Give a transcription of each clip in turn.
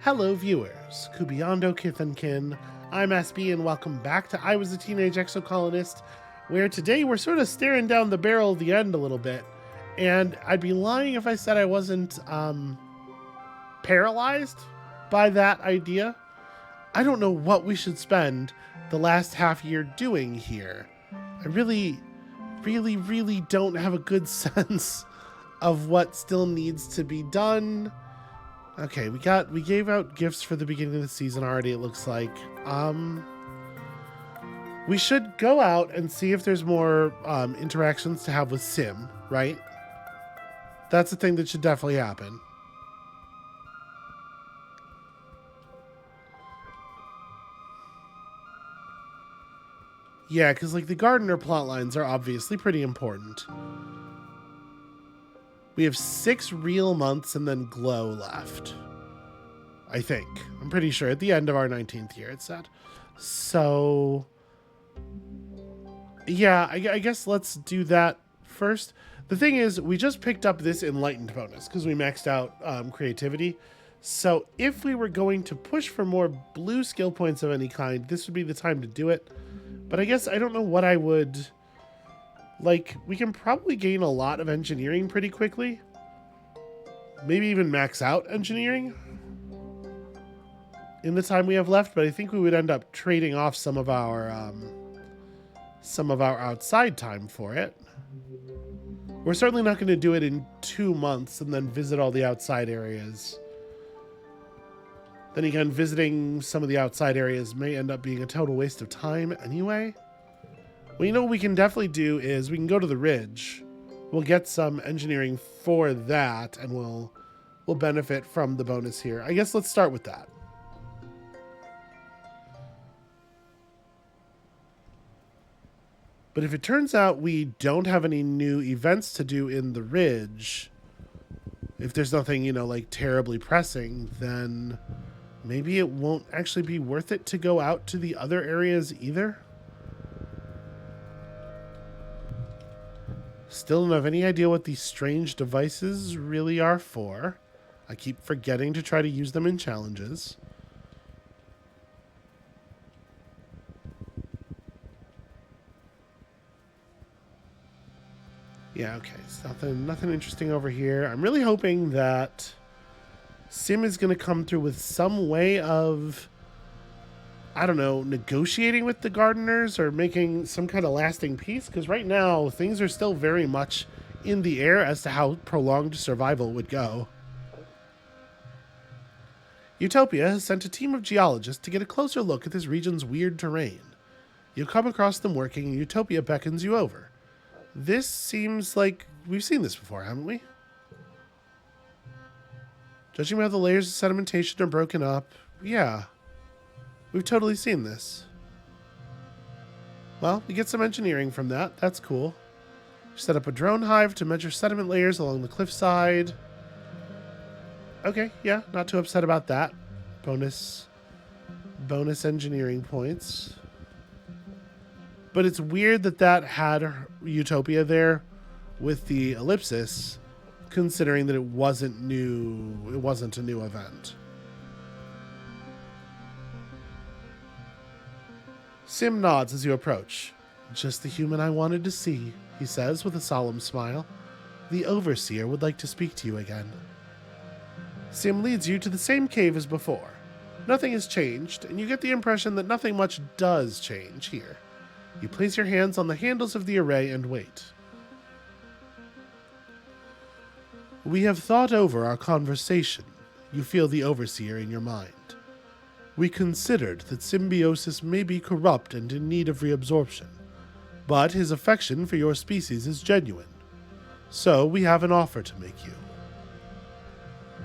Hello viewers, Kubiyando Kith and Kin, I'm SB and welcome back to I Was A Teenage Exocolonist, where today we're sort of staring down the barrel of the end a little bit, and I'd be lying if I said I wasn't, paralyzed by that idea. I don't know what we should spend the last half year doing here. I really don't have a good sense of what still needs to be done. Okay, we gave out gifts for the beginning of the season already, it looks like. We should go out and see if there's more interactions to have with Sim, right? That's a thing that should definitely happen. Yeah, because like the gardener plot lines are obviously pretty important. We have 6 real months and then glow left. I think. I'm pretty sure at the end of our 19th year it said. So yeah, I guess let's do that first. The thing is, we just picked up this enlightened bonus because we maxed out creativity. So if we were going to push for more blue skill points of any kind, this would be the time to do it. But I guess I don't know what I would... Like, we can probably gain a lot of engineering pretty quickly. Maybe even max out engineering in the time we have left, but I think we would end up trading off some of our outside time for it. We're certainly not going to do it in 2 months and then visit all the outside areas. Then again, visiting some of the outside areas may end up being a total waste of time anyway. Well, you know what we can definitely do is we can go to the ridge. We'll get some engineering for that, and we'll benefit from the bonus here. I guess let's start with that. But if it turns out we don't have any new events to do in the ridge, if there's nothing, you know, like terribly pressing, then maybe it won't actually be worth it to go out to the other areas either. Still don't have any idea what these strange devices really are for. I keep forgetting to try to use them in challenges. Yeah, okay. It's nothing interesting over here. I'm really hoping that Sim is going to come through with some way of, I don't know, negotiating with the gardeners or making some kind of lasting peace, because right now things are still very much in the air as to how prolonged survival would go. Utopia has sent a team of geologists to get a closer look at this region's weird terrain. You come across them working and Utopia beckons you over. This seems like we've seen this before, haven't we? Judging by how the layers of sedimentation are broken up, yeah. We've totally seen this. Well, we get some engineering from that. That's cool. Set up a drone hive to measure sediment layers along the cliffside. Okay, yeah, not too upset about that. Bonus engineering points. But it's weird that that had Utopia there with the ellipsis, considering that it wasn't new. It wasn't a new event. Sim nods as you approach. Just the human I wanted to see, he says with a solemn smile. The Overseer would like to speak to you again. Sim leads you to the same cave as before. Nothing has changed, and you get the impression that nothing much does change here. You place your hands on the handles of the array and wait. We have thought over our conversation. You feel the Overseer in your mind. We considered that Symbiosis may be corrupt and in need of reabsorption, but his affection for your species is genuine. So we have an offer to make you.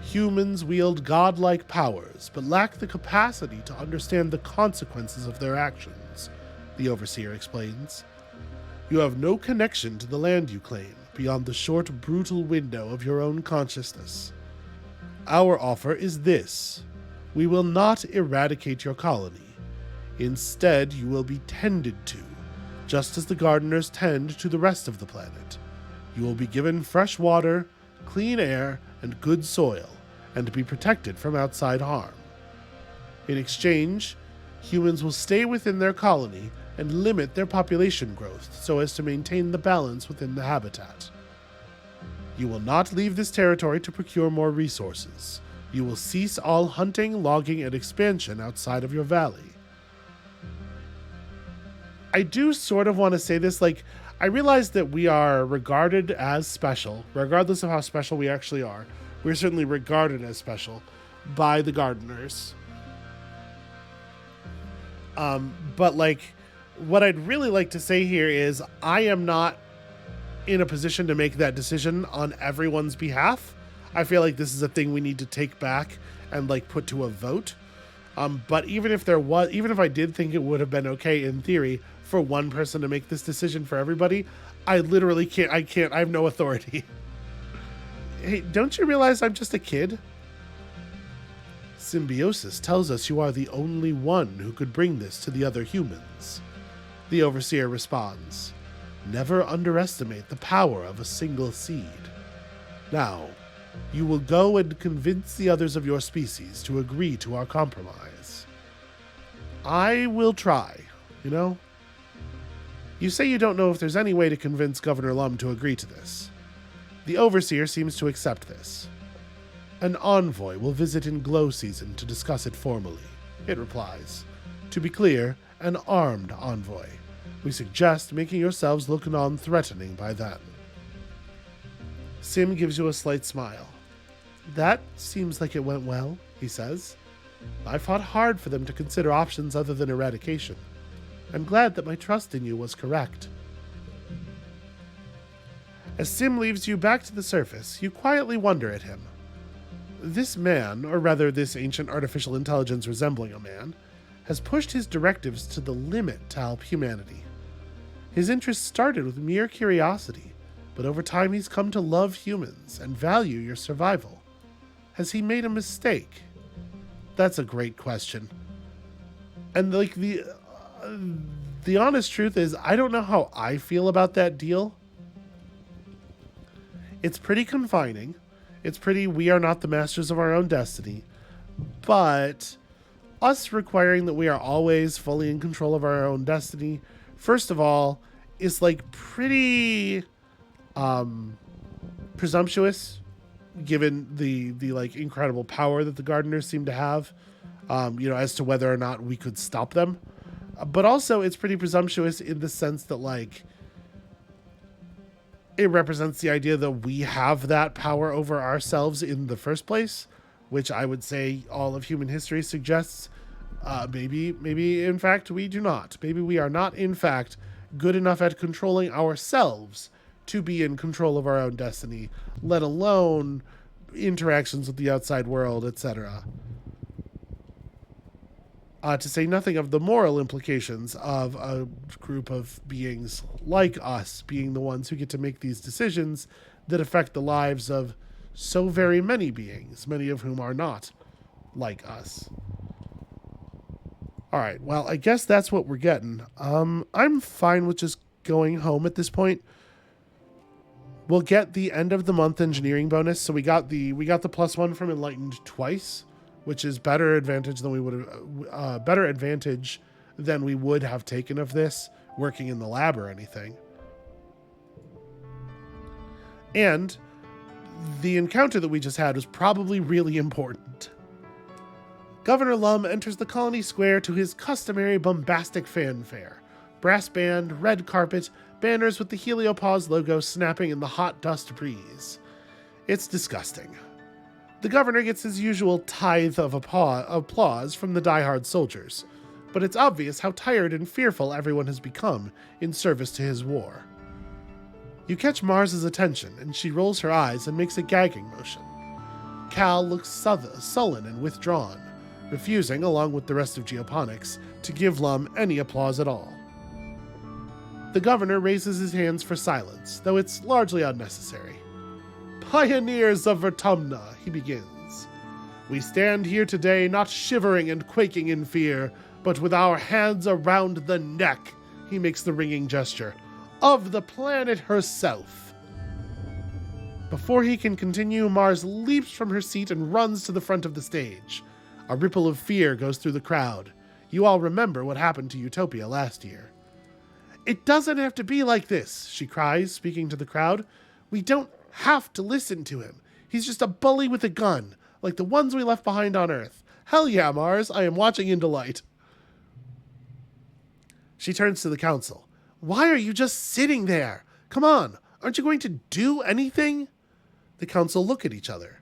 Humans wield godlike powers, but lack the capacity to understand the consequences of their actions, the Overseer explains. You have no connection to the land you claim, beyond the short, brutal window of your own consciousness. Our offer is this. We will not eradicate your colony. Instead, you will be tended to, just as the gardeners tend to the rest of the planet. You will be given fresh water, clean air, and good soil, and be protected from outside harm. In exchange, humans will stay within their colony and limit their population growth so as to maintain the balance within the habitat. You will not leave this territory to procure more resources. You will cease all hunting, logging, and expansion outside of your valley. I do sort of want to say this, like, I realize that we are regarded as special, regardless of how special we actually are. We're certainly regarded as special by the gardeners. But, like, what I'd really like to say here is I am not in a position to make that decision on everyone's behalf. I feel like this is a thing we need to take back and, like, put to a vote. But even if I did think it would have been okay in theory for one person to make this decision for everybody, I literally can't. I have no authority. Hey, don't you realize I'm just a kid? Symbiosis tells us you are the only one who could bring this to the other humans. The Overseer responds, never underestimate the power of a single seed. Now, you will go and convince the others of your species to agree to our compromise. I will try, you know? You say you don't know if there's any way to convince Governor Lum to agree to this. The Overseer seems to accept this. An envoy will visit in glow season to discuss it formally, it replies. To be clear, an armed envoy. We suggest making yourselves look non-threatening by then. Sim gives you a slight smile. That seems like it went well, he says. I fought hard for them to consider options other than eradication. I'm glad that my trust in you was correct. As Sim leaves you back to the surface, you quietly wonder at him. This man, or rather this ancient artificial intelligence resembling a man, has pushed his directives to the limit to help humanity. His interest started with mere curiosity, but over time he's come to love humans and value your survival. Has he made a mistake? That's a great question. And like the honest truth is, I don't know how I feel about that deal. It's pretty confining. It's pretty, we are not the masters of our own destiny. But us requiring that we are always fully in control of our own destiny, first of all, is like pretty presumptuous, given the like incredible power that the gardeners seem to have, as to whether or not we could stop them. But also it's pretty presumptuous in the sense that, like, it represents the idea that we have that power over ourselves in the first place, which I would say all of human history suggests maybe in fact we do not. Maybe we are not in fact good enough at controlling ourselves to be in control of our own destiny, let alone interactions with the outside world, etc. To say nothing of the moral implications of a group of beings like us being the ones who get to make these decisions that affect the lives of so very many beings, many of whom are not like us. All right, well, I guess that's what we're getting. I'm fine with just going home at this point. We'll get the end of the month engineering bonus, so we got the +1 from Enlightened twice, which is better advantage than we would have taken of this working in the lab or anything. And the encounter that we just had was probably really important. Governor Lum enters the colony square to his customary bombastic fanfare. Brass band, red carpet, banners with the Heliopause logo snapping in the hot dust breeze. It's disgusting. The governor gets his usual tithe of applause from the diehard soldiers, but it's obvious how tired and fearful everyone has become in service to his war. You catch Mars's attention, and she rolls her eyes and makes a gagging motion. Cal looks sullen and withdrawn, refusing, along with the rest of Geoponics, to give Lum any applause at all. The governor raises his hands for silence, though it's largely unnecessary. Pioneers of Vertumna, he begins. We stand here today not shivering and quaking in fear, but with our hands around the neck, he makes the ringing gesture, of the planet herself. Before he can continue, Mars leaps from her seat and runs to the front of the stage. A ripple of fear goes through the crowd. You all remember what happened to Utopia last year. It doesn't have to be like this, she cries, speaking to the crowd. We don't have to listen to him. He's just a bully with a gun, like the ones we left behind on Earth. Hell yeah, Mars, I am watching in delight. She turns to the council. Why are you just sitting there? Come on, aren't you going to do anything? The council look at each other.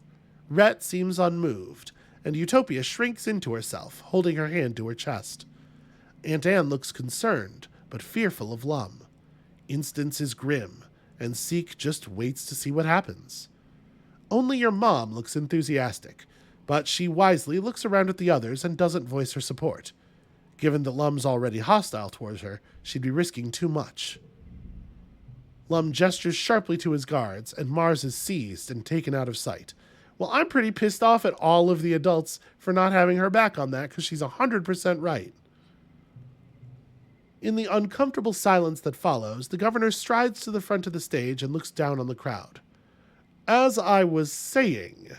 Rhett seems unmoved, and Utopia shrinks into herself, holding her hand to her chest. Aunt Anne looks concerned, but fearful of Lum. Instance is grim, and Seek just waits to see what happens. Only your mom looks enthusiastic, but she wisely looks around at the others and doesn't voice her support. Given that Lum's already hostile towards her, she'd be risking too much. Lum gestures sharply to his guards, and Mars is seized and taken out of sight. Well, I'm pretty pissed off at all of the adults for not having her back on that, because she's 100% right. In the uncomfortable silence that follows, the governor strides to the front of the stage and looks down on the crowd. As I was saying,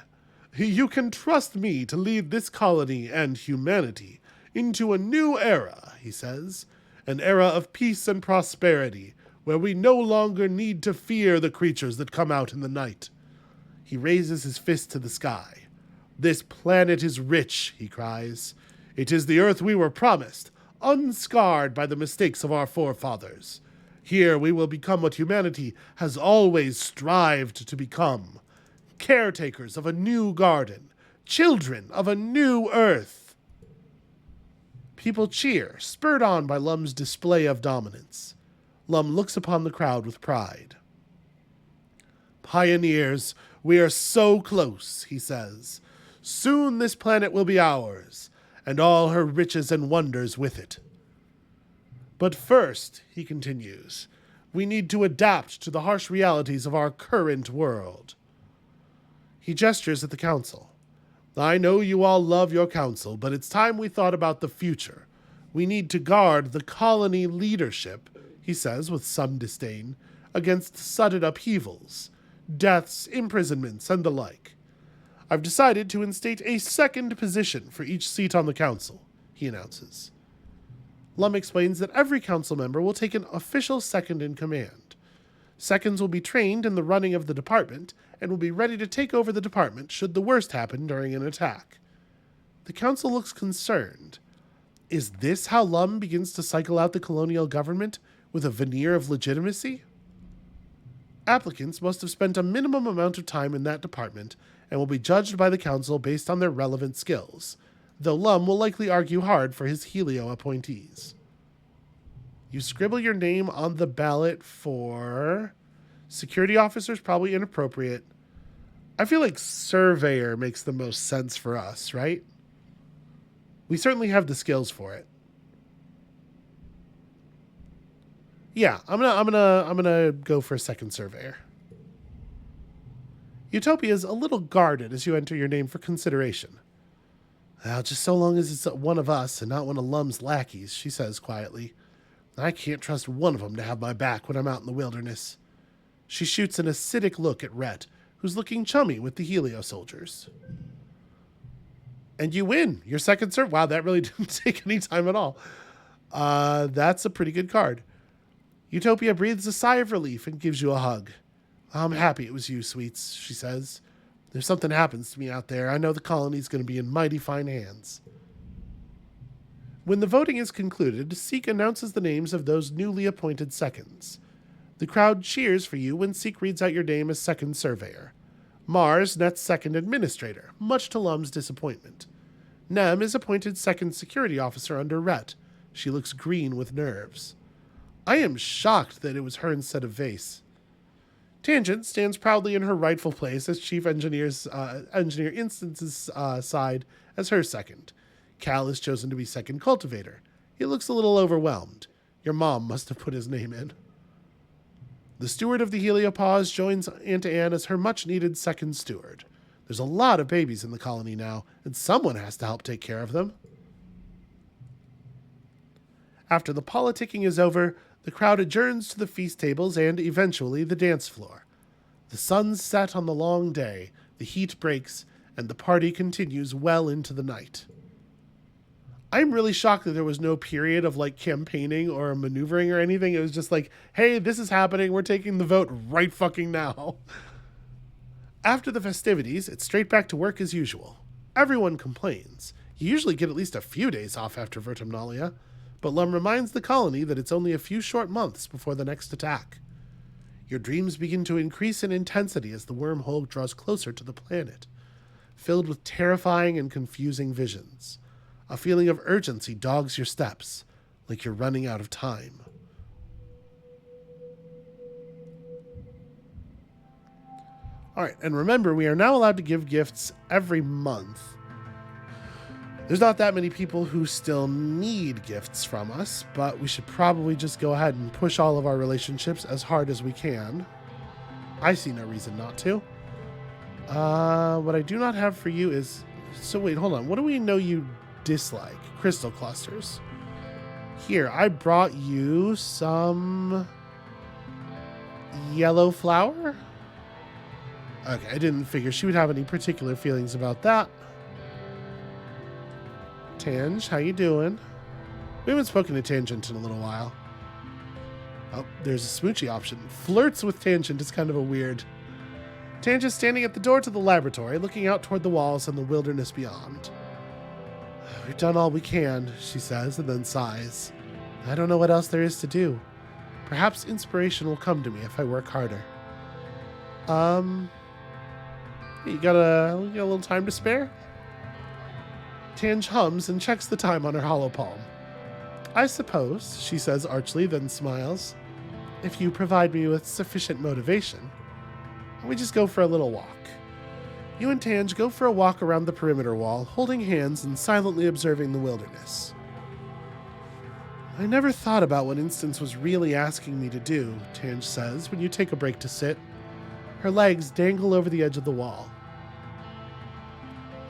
you can trust me to lead this colony and humanity into a new era, he says, an era of peace and prosperity, where we no longer need to fear the creatures that come out in the night. He raises his fist to the sky. This planet is rich, he cries. It is the Earth we were promised, unscarred by the mistakes of our forefathers. Here we will become what humanity has always strived to become. Caretakers of a new garden, children of a new Earth. People cheer, spurred on by Lum's display of dominance. Lum looks upon the crowd with pride. Pioneers, we are so close, he says. Soon this planet will be ours, and all her riches and wonders with it. But first, he continues, we need to adapt to the harsh realities of our current world. He gestures at the council. I know you all love your council, but it's time we thought about the future. We need to guard the colony leadership, he says with some disdain, against sudden upheavals, deaths, imprisonments, and the like. I've decided to instate a second position for each seat on the council, he announces. Lum explains that every council member will take an official second in command. Seconds will be trained in the running of the department and will be ready to take over the department should the worst happen during an attack. The council looks concerned. Is this how Lum begins to cycle out the colonial government with a veneer of legitimacy? Applicants must have spent a minimum amount of time in that department and will be judged by the council based on their relevant skills, though Lum will likely argue hard for his Helio appointees. You scribble your name on the ballot for security officers, probably inappropriate. I feel like surveyor makes the most sense for us, right? We certainly have the skills for it. Yeah, I'm gonna go for a second surveyor. Utopia is a little guarded as you enter your name for consideration. Well, just so long as it's one of us and not one of Lum's lackeys, she says quietly. I can't trust one of them to have my back when I'm out in the wilderness. She shoots an acidic look at Rhett, who's looking chummy with the Helio soldiers. And you win. Your second serve. Wow, that really didn't take any time at all. That's a pretty good card. Utopia breathes a sigh of relief and gives you a hug. I'm happy it was you, sweets, she says. If something happens to me out there, I know the colony's going to be in mighty fine hands. When the voting is concluded, Seek announces the names of those newly appointed seconds. The crowd cheers for you when Seek reads out your name as second surveyor. Mars nets second administrator, much to Lum's disappointment. Nem is appointed second security officer under Rhett. She looks green with nerves. I am shocked that it was her instead of Vase. Tangent stands proudly in her rightful place as chief engineer Instance's side as her second. Cal is chosen to be second cultivator. He looks a little overwhelmed. Your mom must have put his name in. The steward of the Heliopause joins Aunt Anne as her much-needed second steward. There's a lot of babies in the colony now, and someone has to help take care of them. After the politicking is over, the crowd adjourns to the feast tables and, eventually, the dance floor. The sun's set on the long day, the heat breaks, and the party continues well into the night. I'm really shocked that there was no period of like campaigning or maneuvering or anything. It was just like, hey, this is happening. We're taking the vote right fucking now. After the festivities, it's straight back to work as usual. Everyone complains. You usually get at least a few days off after Vertumnalia, but Lum reminds the colony that it's only a few short months before the next attack. Your dreams begin to increase in intensity as the wormhole draws closer to the planet, filled with terrifying and confusing visions. A feeling of urgency dogs your steps, like you're running out of time. Alright, and remember, we are now allowed to give gifts every month. There's not that many people who still need gifts from us, but we should probably just go ahead and push all of our relationships as hard as we can. I see no reason not to. What I do not have for you is... So wait, hold on. What do we know you dislike? Crystal clusters. Here, I brought you some... yellow flower? Okay, I didn't figure she would have any particular feelings about that. Tange, how you doing? We haven't spoken to Tangent in a little while. Oh, there's a smoochy option. Flirts with Tangent is kind of a weird... Tangent is standing at the door to the laboratory, looking out toward the walls and the wilderness beyond. We've done all we can, she says, and then sighs. I don't know what else there is to do. Perhaps inspiration will come to me if I work harder. You got a little time to spare? Tange hums and checks the time on her hollow palm. I suppose, she says archly, then smiles. If you provide me with sufficient motivation. We just go for a little walk. You and Tange go for a walk around the perimeter wall, holding hands and silently observing the wilderness. I never thought about what Instance was really asking me to do, Tange says when you take a break to sit. Her legs dangle over the edge of the wall.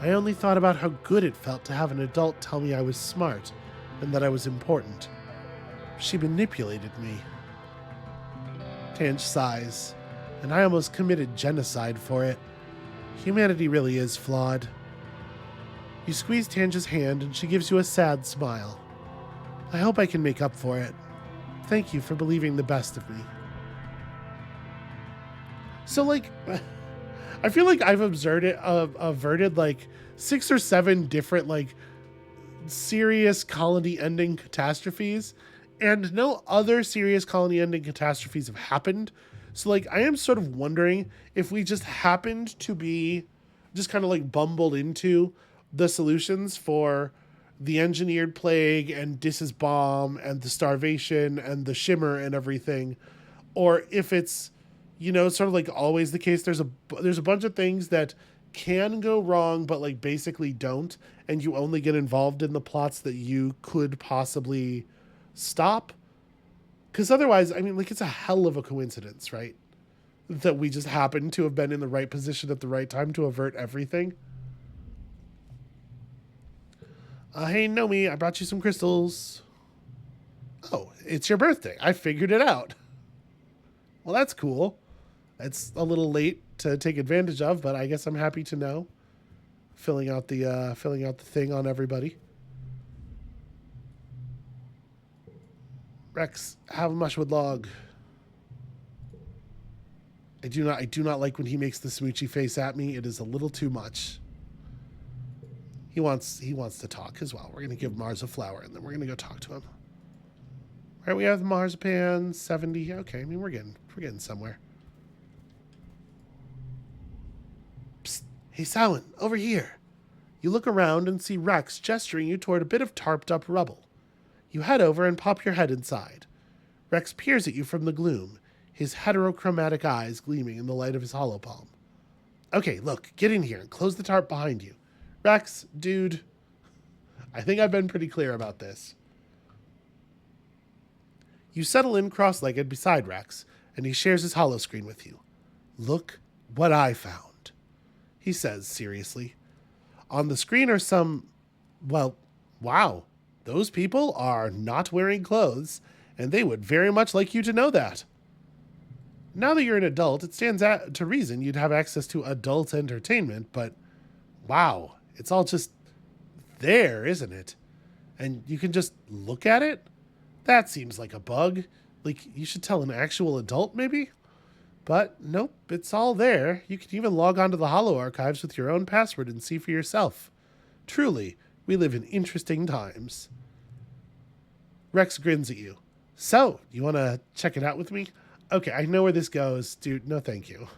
I only thought about how good it felt to have an adult tell me I was smart and that I was important. She manipulated me. Tange sighs, and I almost committed genocide for it. Humanity really is flawed. You squeeze Tange's hand and she gives you a sad smile. I hope I can make up for it. Thank you for believing the best of me. So, like, I feel like I've averted like 6 or 7 different, like, serious colony ending catastrophes, and no other serious colony ending catastrophes have happened. So, like, I am sort of wondering if we just happened to be just kind of like bumbled into the solutions for the engineered plague and Dis's bomb and the starvation and the shimmer and everything, or if it's, you know, sort of like always the case. There's a bunch of things that can go wrong, but like basically don't, and you only get involved in the plots that you could possibly stop. Because otherwise, I mean, like, it's a hell of a coincidence, right? That we just happen to have been in the right position at the right time to avert everything. Hey, Nomi, I brought you some crystals. Oh, it's your birthday. I figured it out. Well, that's cool. It's a little late to take advantage of, but I guess I'm happy to know. Filling out the thing on everybody. Rex, have a mushwood log. I do not like when he makes the smoochy face at me. It is a little too much. He wants to talk as well. We're gonna give Mars a flower and then we're gonna go talk to him. All right, we have marzipan 70. Okay, I mean we're getting somewhere. Psst, hey Samhain, over here. You look around and see Rex gesturing you toward a bit of tarped up rubble. You head over and pop your head inside. Rex peers at you from the gloom, his heterochromatic eyes gleaming in the light of his hollow palm. Okay, look, get in here and close the tarp behind you. Rex, dude, I think I've been pretty clear about this. You settle in cross-legged beside Rex, and he shares his hollow screen with you. Look what I found, he says seriously. On the screen are some, well, wow, those people are not wearing clothes, and they would very much like you to know that. Now that you're an adult, it stands to reason you'd have access to adult entertainment, but wow, it's all just there, isn't it? And you can just look at it? That seems like a bug. Like, you should tell an actual adult, maybe? But nope, it's all there. You can even log onto the Hollow archives with your own password and see for yourself. Truly, we live in interesting times. Rex grins at you. So, you want to check it out with me? Okay, I know where this goes. Dude, no thank you.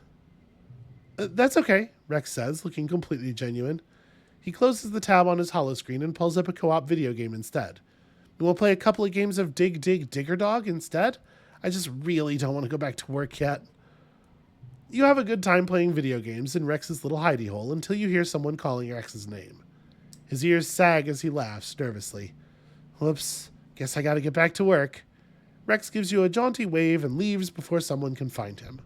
That's okay, Rex says, looking completely genuine. He closes the tab on his holoscreen and pulls up a co-op video game instead. We'll play a couple of games of Dig Dig Digger Dog instead. I just really don't want to go back to work yet. You have a good time playing video games in Rex's little hidey hole until you hear someone calling Rex's name. His ears sag as he laughs nervously. Whoops, guess I gotta get back to work. Rex gives you a jaunty wave and leaves before someone can find him.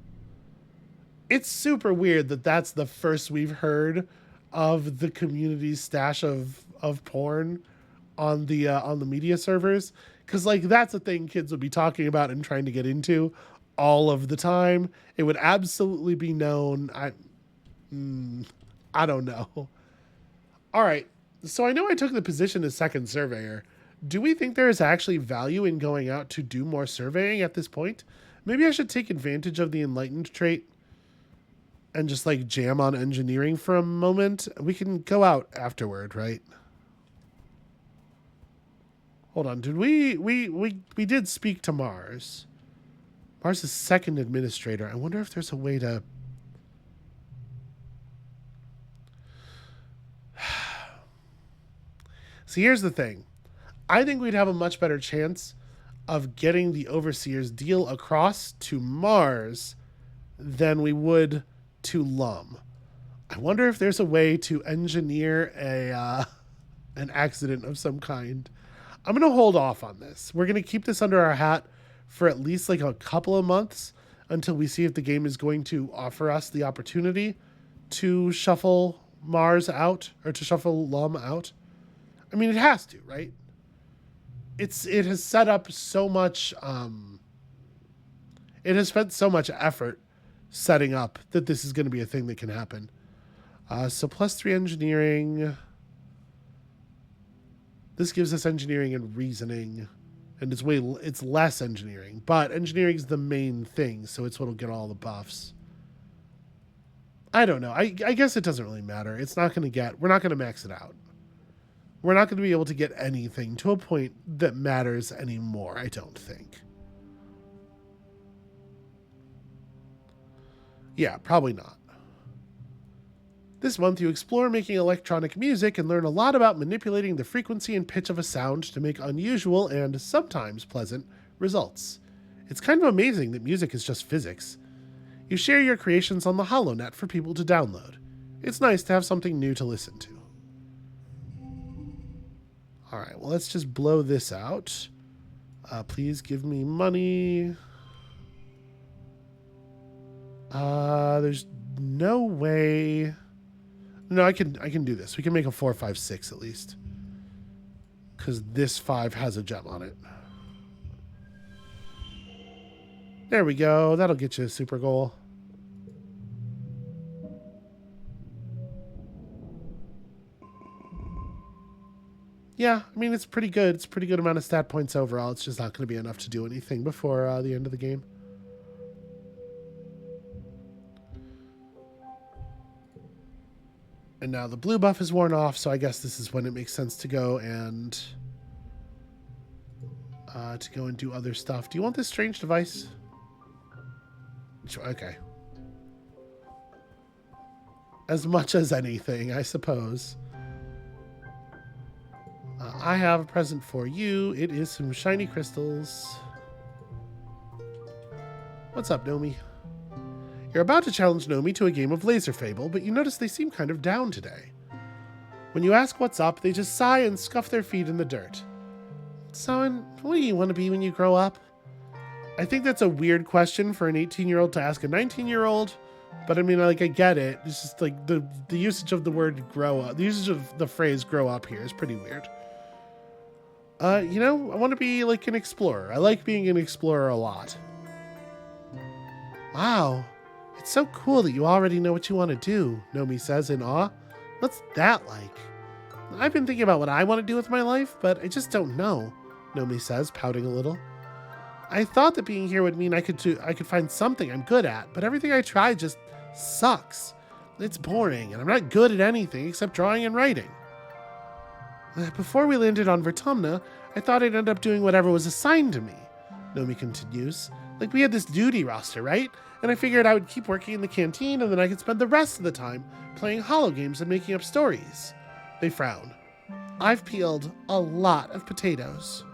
It's super weird that that's the first we've heard of the community's stash of porn on the media servers, because like that's a thing kids would be talking about and trying to get into all of the time. It would absolutely be known. I don't know. All right, so I know I took the position as second surveyor. Do we think there is actually value in going out to do more surveying at this point? Maybe I should take advantage of the enlightened trait and just like jam on engineering for a moment. We can go out afterward, right? Hold on, did we did speak to Mars. Mars' second administrator. I wonder if there's a way to... See, here's the thing. I think we'd have a much better chance of getting the Overseer's deal across to Mars than we would to Lum. I wonder if there's a way to engineer an accident of some kind. I'm going to hold off on this. We're going to keep this under our hat for at least like a couple of months until we see if the game is going to offer us the opportunity to shuffle Mars out or to shuffle Lum out. I mean, it has to, right? It has set up so much, it has spent so much effort setting up that this is going to be a thing that can happen. So +3 engineering. This gives us engineering and reasoning, and it's less engineering, but engineering is the main thing, so it's what'll get all the buffs. I don't know. I guess it doesn't really matter. We're not going to max it out. We're not going to be able to get anything to a point that matters anymore, I don't think. Yeah, probably not. This month you explore making electronic music and learn a lot about manipulating the frequency and pitch of a sound to make unusual and sometimes pleasant results. It's kind of amazing that music is just physics. You share your creations on the HoloNet for people to download. It's nice to have something new to listen to. Alright, well let's just blow this out. Please give me money. There's no way... No, I can do this. We can make a 4, 5, 6 at least. Because this 5 has a gem on it. There we go. That'll get you a super goal. Yeah, I mean, it's pretty good. It's a pretty good amount of stat points overall. It's just not going to be enough to do anything before the end of the game. And now the blue buff is worn off, so I guess this is when it makes sense to go and do other stuff. Do you want this strange device? Sure, okay. As much as anything, I suppose. I have a present for you. It is some shiny crystals. What's up, Nomi? You're about to challenge Nomi to a game of Laser Fable, but you notice they seem kind of down today. When you ask what's up, they just sigh and scuff their feet in the dirt. So, what do you want to be when you grow up? I think that's a weird question for an 18-year-old to ask a 19-year-old, but I mean, like, I get it. It's just like the usage of the word grow up, the usage of the phrase grow up here is pretty weird. I want to be like an explorer. I like being an explorer a lot. Wow. It's so cool that you already know what you want to do, Nomi says in awe. What's that like? I've been thinking about what I want to do with my life, but I just don't know, Nomi says, pouting a little. I thought that being here would mean I could find something I'm good at, but everything I try just sucks. It's boring, and I'm not good at anything except drawing and writing. Before we landed on Vertumna, I thought I'd end up doing whatever was assigned to me, Nomi continues. Like we had this duty roster, right? And I figured I would keep working in the canteen and then I could spend the rest of the time playing holo games and making up stories. They frown. I've peeled a lot of potatoes.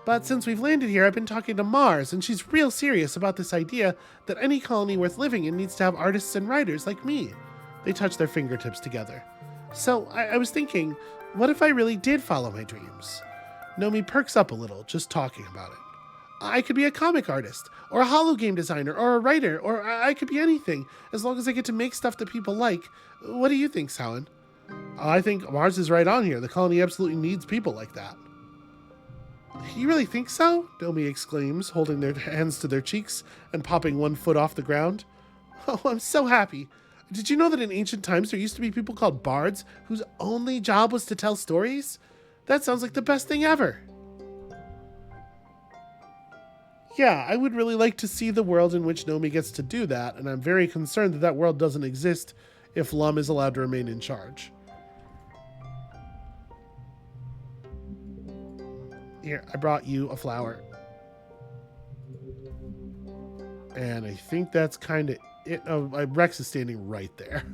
But since we've landed here, I've been talking to Mars, and she's real serious about this idea that any colony worth living in needs to have artists and writers like me. They touch their fingertips together. So I was thinking, what if I really did follow my dreams? Nomi perks up a little, just talking about it. I could be a comic artist, or a holo game designer, or a writer, or I could be anything, as long as I get to make stuff that people like. What do you think, Samhain? I think Mars is right on here. The colony absolutely needs people like that. You really think so? Nomi exclaims, holding their hands to their cheeks and popping one foot off the ground. Oh, I'm so happy. Did you know that in ancient times there used to be people called bards whose only job was to tell stories? That sounds like the best thing ever. Yeah, I would really like to see the world in which Nomi gets to do that, and I'm very concerned that that world doesn't exist if Lum is allowed to remain in charge. Here, I brought you a flower. And I think that's kind of it. Oh, Rex is standing right there.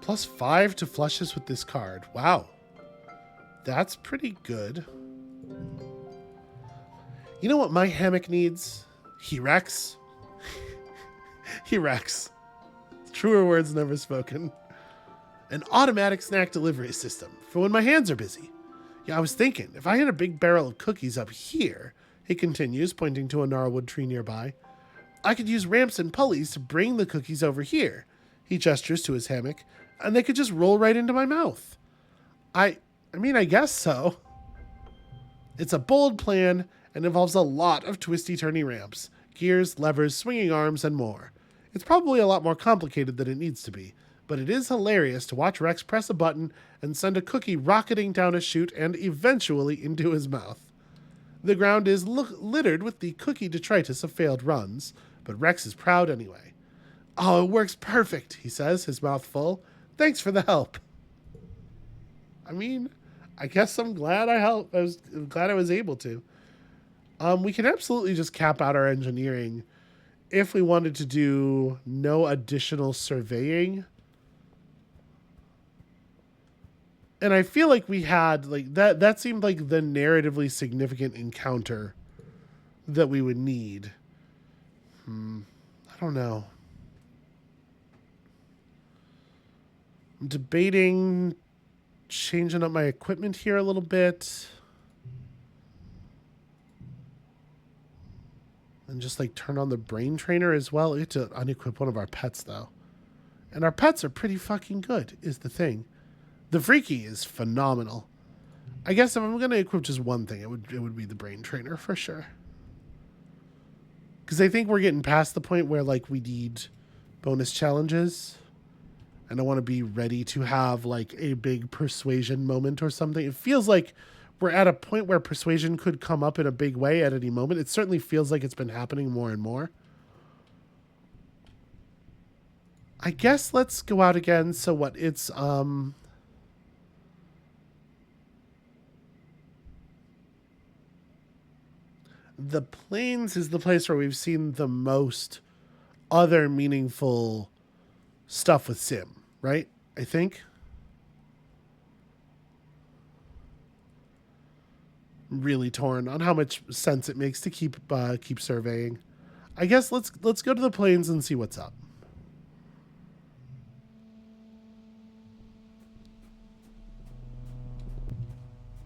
+5 to flushes with this card. Wow. That's pretty good. You know what my hammock needs? Rex. Rex. Truer words never spoken. An automatic snack delivery system for when my hands are busy. Yeah, I was thinking, if I had a big barrel of cookies up here, he continues, pointing to a gnarlwood tree nearby, I could use ramps and pulleys to bring the cookies over here. He gestures to his hammock, and they could just roll right into my mouth. I mean, I guess so. It's a bold plan and involves a lot of twisty-turny ramps, gears, levers, swinging arms, and more. It's probably a lot more complicated than it needs to be, but it is hilarious to watch Rex press a button and send a cookie rocketing down a chute and eventually into his mouth. The ground is littered with the cookie detritus of failed runs, but Rex is proud anyway. Oh, it works perfect, he says, his mouth full. Thanks for the help. I mean, I guess I'm glad I helped. I'm glad I was able to. We can absolutely just cap out our engineering if we wanted to do no additional surveying. And I feel like we had like that seemed like the narratively significant encounter that we would need. I don't know. I'm debating changing up my equipment here a little bit. And just like turn on the brain trainer as well. We have to unequip one of our pets though. And our pets are pretty fucking good, is the thing. The Freaky is phenomenal. I guess if I'm going to equip just one thing, it would be the brain trainer for sure. Because I think we're getting past the point where like we need bonus challenges. And I want to be ready to have like a big persuasion moment or something. It feels like we're at a point where persuasion could come up in a big way at any moment. It certainly feels like it's been happening more and more. I guess let's go out again. So what? It's the plains is the place where we've seen the most other meaningful stuff with Sim, right? I think. Really torn on how much sense it makes to keep surveying. I guess let's go to the plains and see what's up.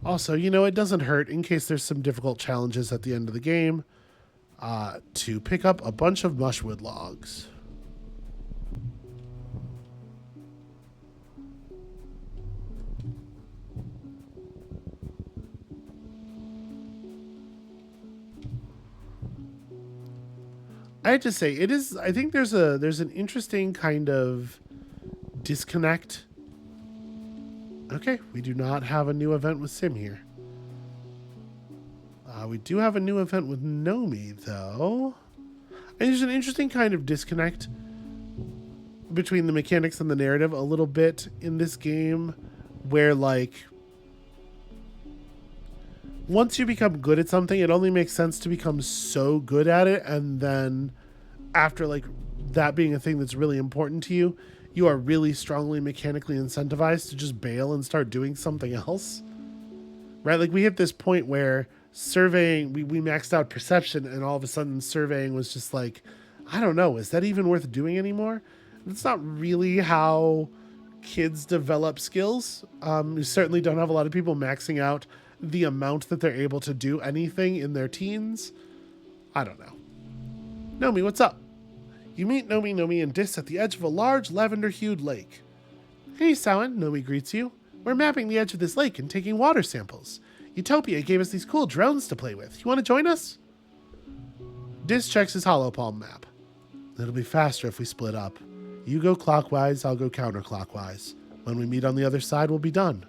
Also, you know, it doesn't hurt in case there's some difficult challenges at the end of the game to pick up a bunch of mushwood logs. I have to say, it is. I think there's an interesting kind of disconnect. Okay, we do not have a new event with Sim here. We do have a new event with Nomi, though. And there's an interesting kind of disconnect between the mechanics and the narrative a little bit in this game, where, like, once you become good at something, it only makes sense to become so good at it, and then after, like, that being a thing that's really important to you, you are really strongly mechanically incentivized to just bail and start doing something else. Right? Like, we hit this point where surveying, we maxed out perception, and all of a sudden surveying was just like, I don't know, is that even worth doing anymore? It's not really how kids develop skills. You certainly don't have a lot of people maxing out the amount that they're able to do anything in their teens. I don't know. Nomi, what's up? You meet Nomi, and Dis at the edge of a large lavender-hued lake. Hey, Samhain, Nomi greets you. We're mapping the edge of this lake and taking water samples. Utopia gave us these cool drones to play with. You want to join us? Dis checks his holopalm map. It'll be faster if we split up. You go clockwise, I'll go counterclockwise. When we meet on the other side, we'll be done.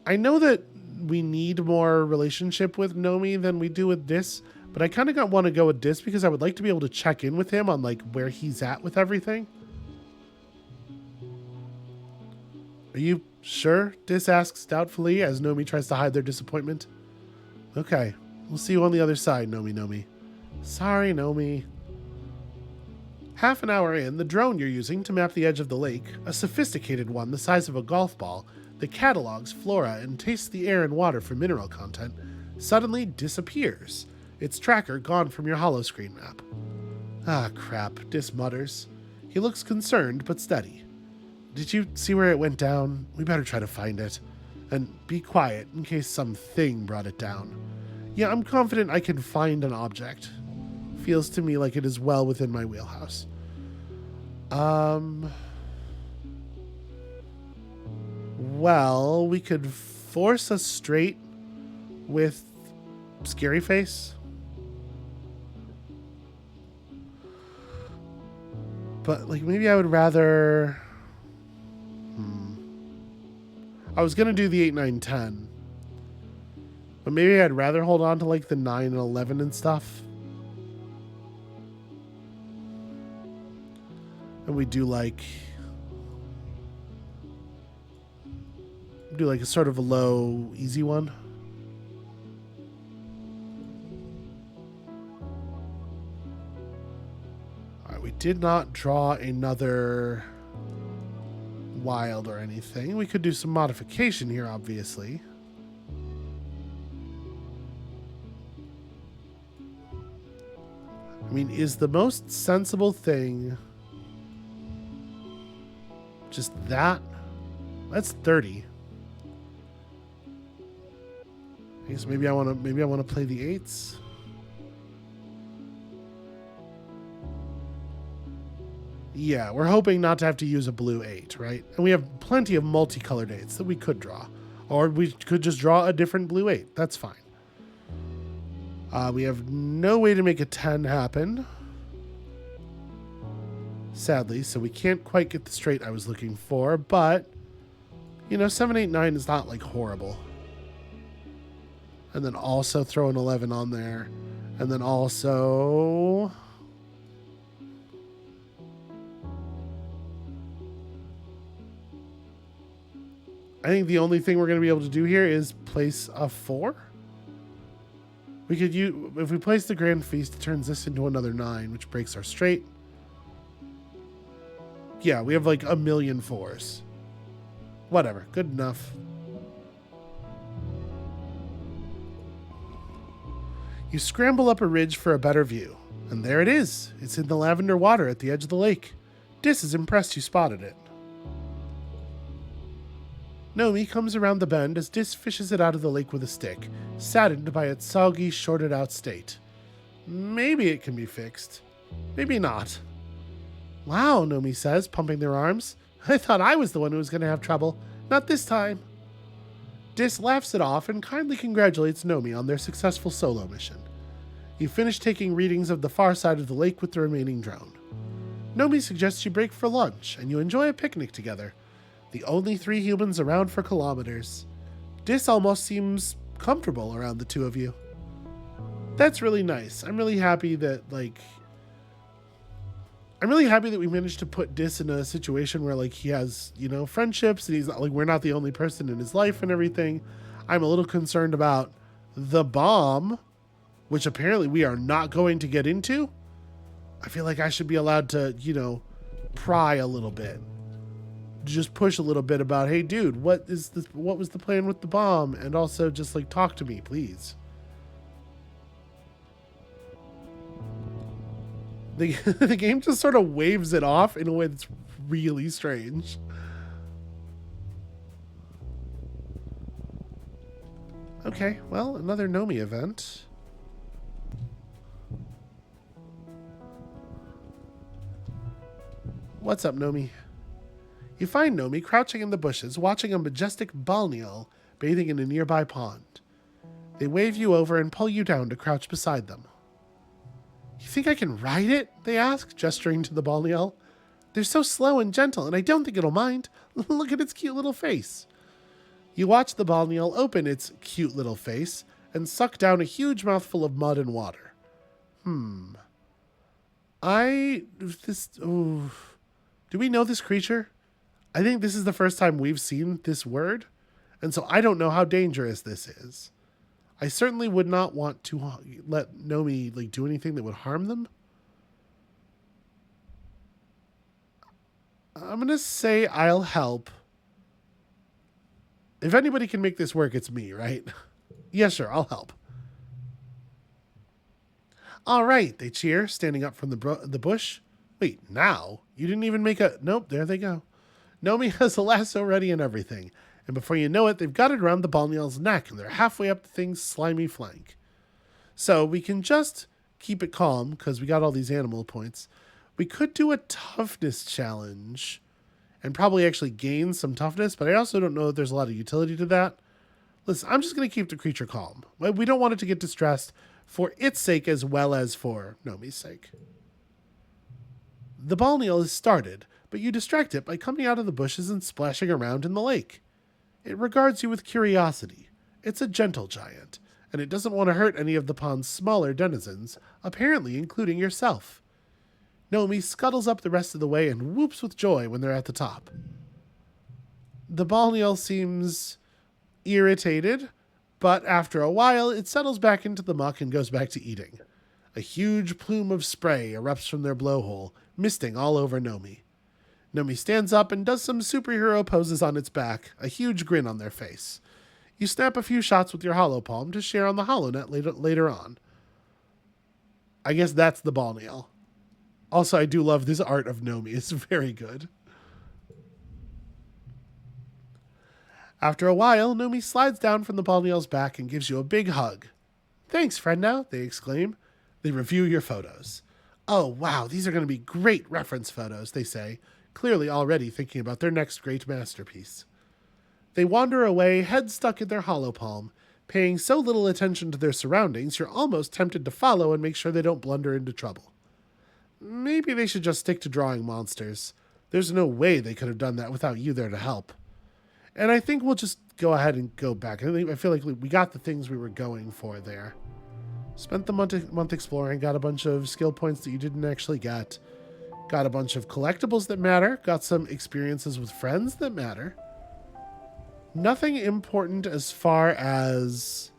I know that we need more relationship with Nomi than we do with Dis, but I kind of want to go with Dis because I would like to be able to check in with him on, like, where he's at with everything. Are you sure? Dis asks doubtfully as Nomi tries to hide their disappointment. Okay, we'll see you on the other side, Nomi. Sorry, Nomi. Half an hour in, the drone you're using to map the edge of the lake, a sophisticated one the size of a golf ball that catalogs flora and tastes the air and water for mineral content, suddenly disappears, its tracker gone from your holoscreen map. Ah, crap, Dis mutters. He looks concerned but steady. Did you see where it went down? We better try to find it. And be quiet in case something brought it down. Yeah, I'm confident I can find an object. Feels to me like it is well within my wheelhouse. Well, we could force us straight with Scary Face. But, like, maybe I would rather... I was going to do the 8, 9, 10. But maybe I'd rather hold on to, like, the 9 and 11 and stuff. And we do, like... do, like, a sort of a low, easy one. Alright, we did not draw another... wild or anything. We could do some modification here, obviously. I mean, is the most sensible thing just that? That's 30. I guess maybe I want to play the 8s. Yeah, we're hoping not to have to use a blue 8, right? And we have plenty of multicolored 8s that we could draw. Or we could just draw a different blue 8. That's fine. We have no way to make a 10 happen. Sadly, so we can't quite get the straight I was looking for, but, you know, 7, 8, 9 is not, like, horrible. And then also throw an 11 on there. And then also... I think the only thing we're going to be able to do here is place a 4. We could use, if we place the Grand Feast, it turns this into another 9, which breaks our straight. Yeah, we have like a million 4s. Whatever, good enough. You scramble up a ridge for a better view, and there it is. It's in the lavender water at the edge of the lake. Dis is impressed you spotted it. Nomi comes around the bend as Dis fishes it out of the lake with a stick, saddened by its soggy, shorted-out state. Maybe it can be fixed. Maybe not. Wow, Nomi says, pumping their arms. I thought I was the one who was going to have trouble. Not this time. Dis laughs it off and kindly congratulates Nomi on their successful solo mission. You finish taking readings of the far side of the lake with the remaining drone. Nomi suggests you break for lunch, and you enjoy a picnic together. The only 3 humans around for kilometers. Dis almost seems comfortable around the 2 of you. That's really nice. I'm really happy that, we managed to put Dis in a situation where, he has, friendships, and he's not, we're not the only person in his life and everything. I'm a little concerned about the bomb, which apparently we are not going to get into. I feel like I should be allowed to, pry a little bit. Just push a little bit about, hey, dude, what was the plan with the bomb? And also just, talk to me, please. The game just sort of waves it off in a way that's really strange. Okay, well, another Nomi event. What's up, Nomi? You find Nomi crouching in the bushes, watching a majestic balneol bathing in a nearby pond. They wave you over and pull you down to crouch beside them. You think I can ride it? They ask, gesturing to the balneol. They're so slow and gentle, and I don't think it'll mind. Look at its cute little face. You watch the balneol open its cute little face and suck down a huge mouthful of mud and water. Do we know this creature? I think this is the first time we've seen this word, and so I don't know how dangerous this is. I certainly would not want to let Nomi do anything that would harm them. I'm gonna say I'll help. If anybody can make this work, it's me, right? Yeah, sure, I'll help. All right, they cheer, standing up from the bush. Wait, now? You didn't even make a... Nope, there they go. Nomi has a lasso ready and everything, and before you know it, they've got it around the balneol's neck, and they're halfway up the thing's slimy flank. So we can just keep it calm, because we got all these animal points. We could do a toughness challenge, and probably actually gain some toughness, but I also don't know if there's a lot of utility to that. Listen, I'm just going to keep the creature calm. We don't want it to get distressed for its sake as well as for Nomi's sake. The balneol is started, but you distract it by coming out of the bushes and splashing around in the lake. It regards you with curiosity. It's a gentle giant, and it doesn't want to hurt any of the pond's smaller denizens, apparently including yourself. Nomi scuttles up the rest of the way and whoops with joy when they're at the top. The balneol seems irritated, but after a while it settles back into the muck and goes back to eating. A huge plume of spray erupts from their blowhole, misting all over Nomi. Nomi stands up and does some superhero poses on its back, a huge grin on their face. You snap a few shots with your hollow palm to share on the HoloNet later on. I guess that's the balneol. Also, I do love this art of Nomi. It's very good. After a while, Nomi slides down from the balneol's back and gives you a big hug. Thanks, friendo, they exclaim. They review your photos. Oh, wow, these are going to be great reference photos, they say, clearly already thinking about their next great masterpiece. They wander away, head stuck in their hollow palm, paying so little attention to their surroundings you're almost tempted to follow and make sure they don't blunder into trouble. Maybe they should just stick to drawing monsters. There's no way they could have done that without you there to help. And I think we'll just go ahead and go back. I feel like we got the things we were going for there. Spent the month exploring, got a bunch of skill points that you didn't actually get. Got a bunch of collectibles that matter. Got some experiences with friends that matter. Nothing important as far as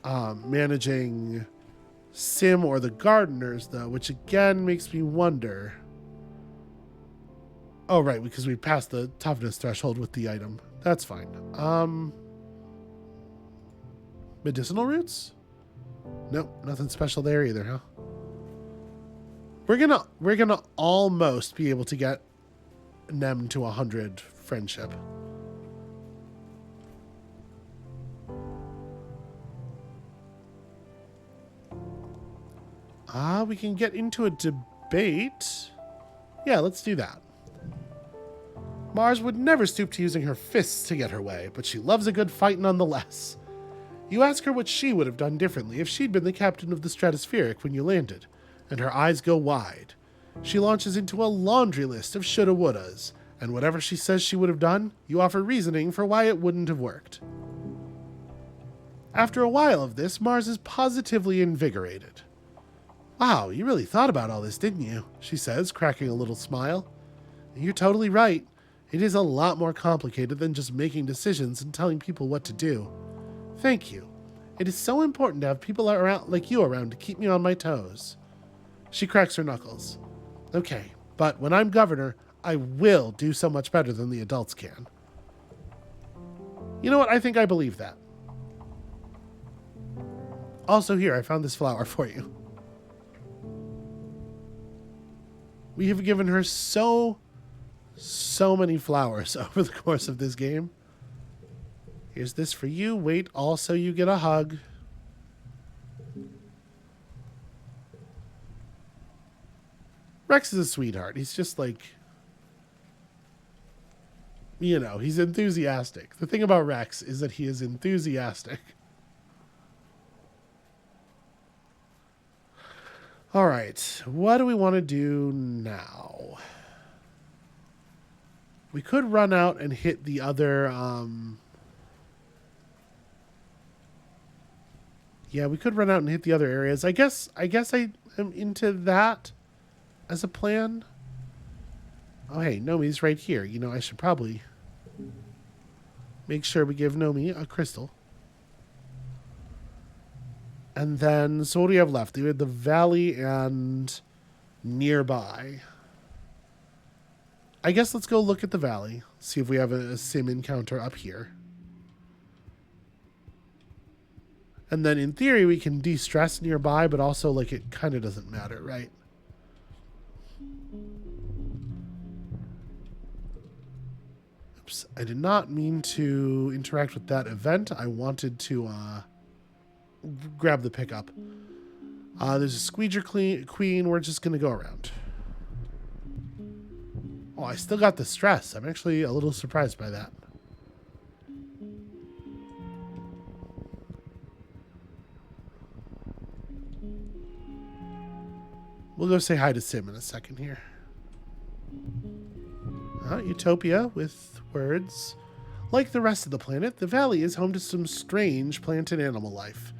managing Sim or the gardeners, though, which again makes me wonder. Oh, right, because we passed the toughness threshold with the item. That's fine. Medicinal roots? Nope, nothing special there either, huh? We're gonna almost be able to get Nem to 100 friendship. We can get into a debate. Yeah, let's do that. Mars would never stoop to using her fists to get her way, but she loves a good fight nonetheless. You ask her what she would have done differently if she'd been the captain of the Stratospheric when you landed, and her eyes go wide. She launches into a laundry list of shoulda wouldas, and whatever she says she would have done, you offer reasoning for why it wouldn't have worked. After a while of this, Mars is positively invigorated. Wow, you really thought about all this, didn't you? She says, cracking a little smile. You're totally right. It is a lot more complicated than just making decisions and telling people what to do. Thank you. It is so important to have people around like you around to keep me on my toes. She cracks her knuckles. Okay, but when I'm governor, I will do so much better than the adults can. You know what? I think I believe that. Also here, I found this flower for you. We have given her so many flowers over the course of this game. Here's this for you. Wait, also you get a hug. Rex is a sweetheart. He's just like, you know, he's enthusiastic. The thing about Rex is that he is enthusiastic. All right, what do we want to do now? We could run out and hit the other, yeah, we could run out and hit the other areas. I guess I am into that as a plan. Oh, hey, Nomi's right here. You know, I should probably make sure we give Nomi a crystal. And then, so what do we have left? We have the valley and nearby. I guess let's go look at the valley. See if we have a sim encounter up here. And then in theory, we can de-stress nearby, but also like it kind of doesn't matter, right? Oops, I did not mean to interact with that event. I wanted to grab the pickup. There's a squeeger queen. We're just going to go around. Oh, I still got the stress. I'm actually a little surprised by that. We'll go say hi to Sim in a second here. Utopia with words. Like the rest of the planet, the valley is home to some strange plant and animal life.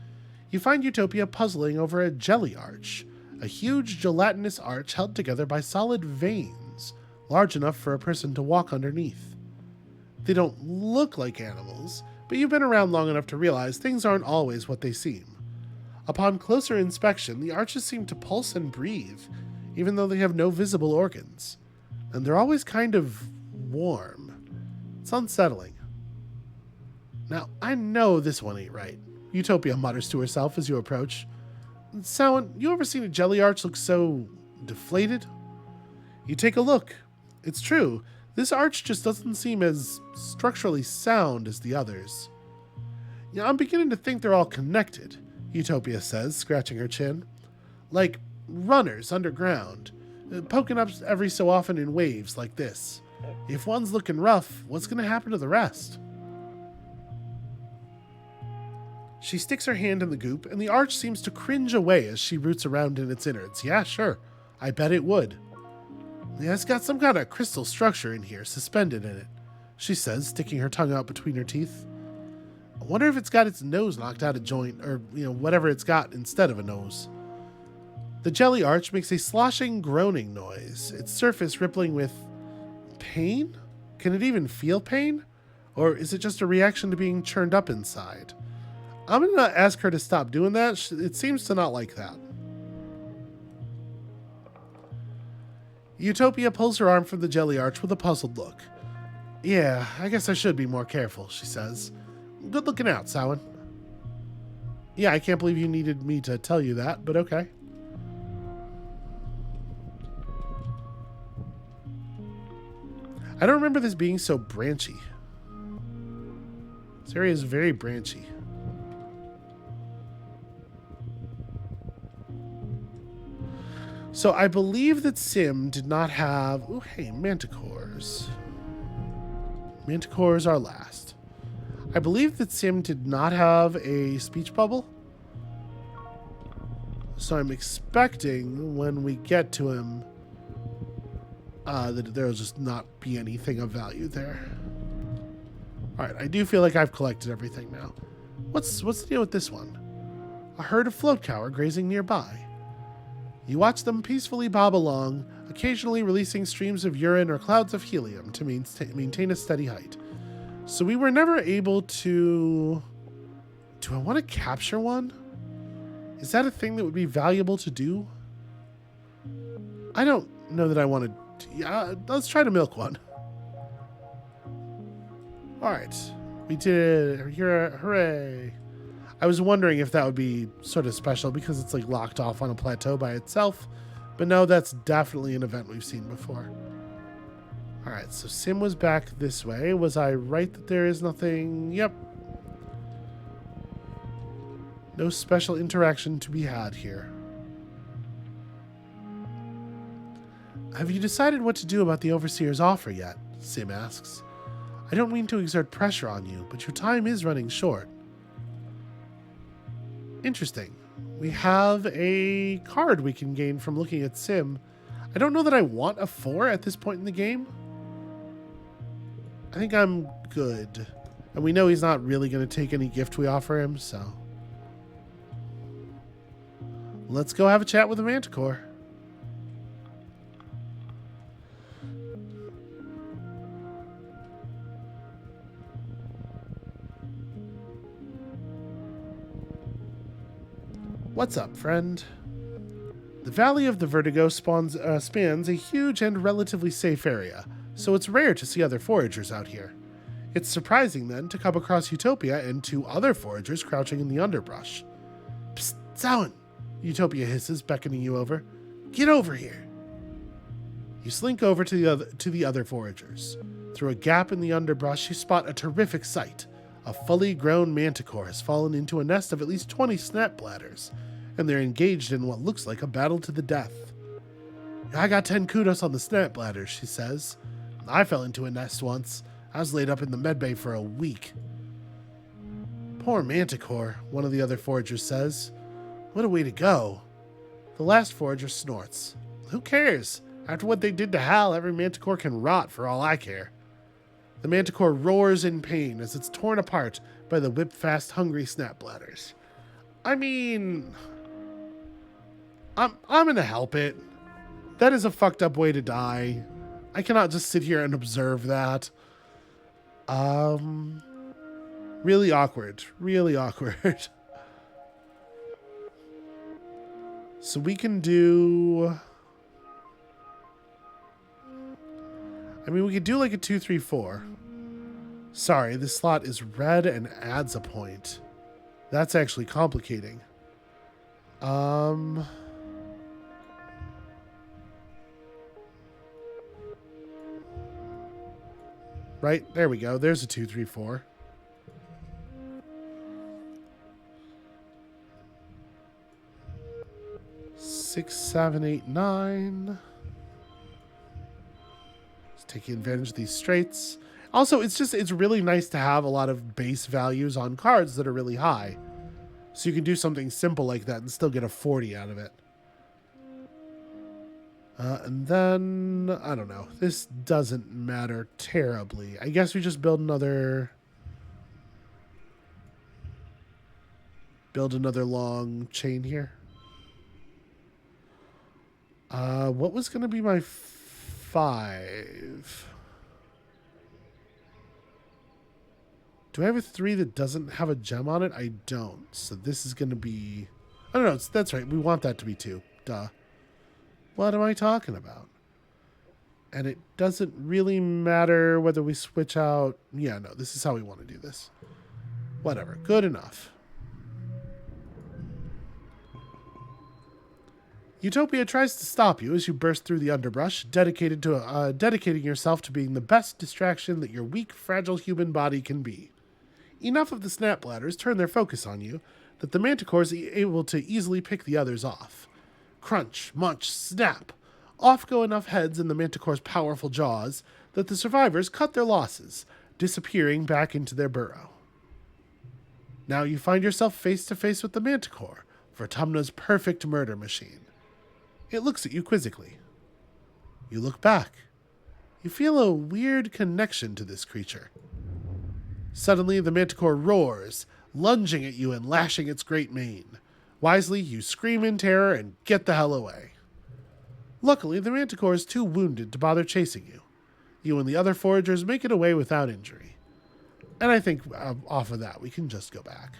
You find Utopia puzzling over a jelly arch, a huge gelatinous arch held together by solid veins, large enough for a person to walk underneath. They don't look like animals, but you've been around long enough to realize things aren't always what they seem. Upon closer inspection, the arches seem to pulse and breathe, even though they have no visible organs. And they're always kind of warm. It's unsettling. Now, I know this one ain't right, Utopia mutters to herself as you approach. Samhain, you ever seen a jelly arch look so deflated? You take a look. It's true. This arch just doesn't seem as structurally sound as the others. Yeah, I'm beginning to think they're all connected, Utopia says, scratching her chin. Like runners underground, poking up every so often in waves like this. If one's looking rough, what's going to happen to the rest? She sticks her hand in the goop, and the arch seems to cringe away as she roots around in its innards. Yeah, sure. I bet it would. Yeah, it's got some kind of crystal structure in here, suspended in it, she says, sticking her tongue out between her teeth. I wonder if it's got its nose knocked out of joint, or, whatever it's got instead of a nose. The jelly arch makes a sloshing, groaning noise, its surface rippling with pain? Can it even feel pain? Or is it just a reaction to being churned up inside? I'm going to ask her to stop doing that. It seems to not like that. Utopia pulls her arm from the jelly arch with a puzzled look. Yeah, I guess I should be more careful, she says. Good looking out, Samhain. Yeah, I can't believe you needed me to tell you that, but okay. I don't remember this being so branchy. This area is very branchy. So I believe that Sim did not have... Oh, hey, manticores. Manticores are last. I believe that Sim did not have a speech bubble. So I'm expecting when we get to him that there'll just not be anything of value there. Alright, I do feel like I've collected everything now. What's the deal with this one? A herd of float cow are grazing nearby. You watch them peacefully bob along, occasionally releasing streams of urine or clouds of helium to maintain a steady height. So we were never able to... Do I want to capture one? Is that a thing that would be valuable to do? I don't know that I want to... Yeah, let's try to milk one. Alright. We did it. Hooray. I was wondering if that would be sort of special because it's like locked off on a plateau by itself. But no, that's definitely an event we've seen before. Alright, so Sim was back this way. Was I right that there is nothing? Yep. No special interaction to be had here. Have you decided what to do about the Overseer's offer yet? Sim asks. I don't mean to exert pressure on you, but your time is running short. Interesting. We have a card we can gain from looking at Sim. I don't know that I want a 4 at this point in the game. I think I'm good. And we know he's not really going to take any gift we offer him, so... Let's go have a chat with the Manticore. What's up, friend? The Valley of the Vertigo spans a huge and relatively safe area, so it's rare to see other foragers out here. It's surprising, then, to come across Utopia and 2 other foragers crouching in the underbrush. Psst, Samhain! Utopia hisses, beckoning you over. Get over here! You slink over to the other foragers. Through a gap in the underbrush, you spot a terrific sight. A fully grown manticore has fallen into a nest of at least 20 snap bladders, and they're engaged in what looks like a battle to the death. I got 10 kudos on the snap bladders, she says. I fell into a nest once. I was laid up in the medbay for a week. Poor manticore, one of the other foragers says. What a way to go. The last forager snorts. Who cares? After what they did to Hal, every manticore can rot for all I care. The manticore roars in pain as it's torn apart by the whip-fast, hungry snap bladders. I mean... I'm gonna help it. That is a fucked up way to die. I cannot just sit here and observe that. Really awkward. Really awkward. So we can do... I mean, we could do like a 2, 3, 4. Sorry, this slot is red and adds a point. That's actually complicating. Right, there we go. There's a 2, 3, 4. Six, 7, 8, 9. Taking advantage of these straights. Also, it's really nice to have a lot of base values on cards that are really high. So you can do something simple like that and still get a 40 out of it. And then, I don't know. This doesn't matter terribly. I guess we just build another long chain here. What was going to be my 5? Do I have a 3 that doesn't have a gem on it? I don't. So this is going to be... I don't know. That's right. We want that to be 2. Duh. What am I talking about? And it doesn't really matter whether we switch out... Yeah, no. This is how we want to do this. Whatever. Good enough. Utopia tries to stop you as you burst through the underbrush, dedicating yourself to being the best distraction that your weak, fragile human body can be. Enough of the snap bladders turn their focus on you that the manticore is able to easily pick the others off. Crunch, munch, snap. Off go enough heads in the manticore's powerful jaws that the survivors cut their losses, disappearing back into their burrow. Now you find yourself face to face with the Manticore, Vertumna's perfect murder machine. It looks at you quizzically. You look back. You feel a weird connection to this creature. Suddenly, the Manticore roars, lunging at you and lashing its great mane. Wisely, you scream in terror and get the hell away. Luckily, the Manticore is too wounded to bother chasing you. You and the other foragers make it away without injury. And I think off of that, we can just go back.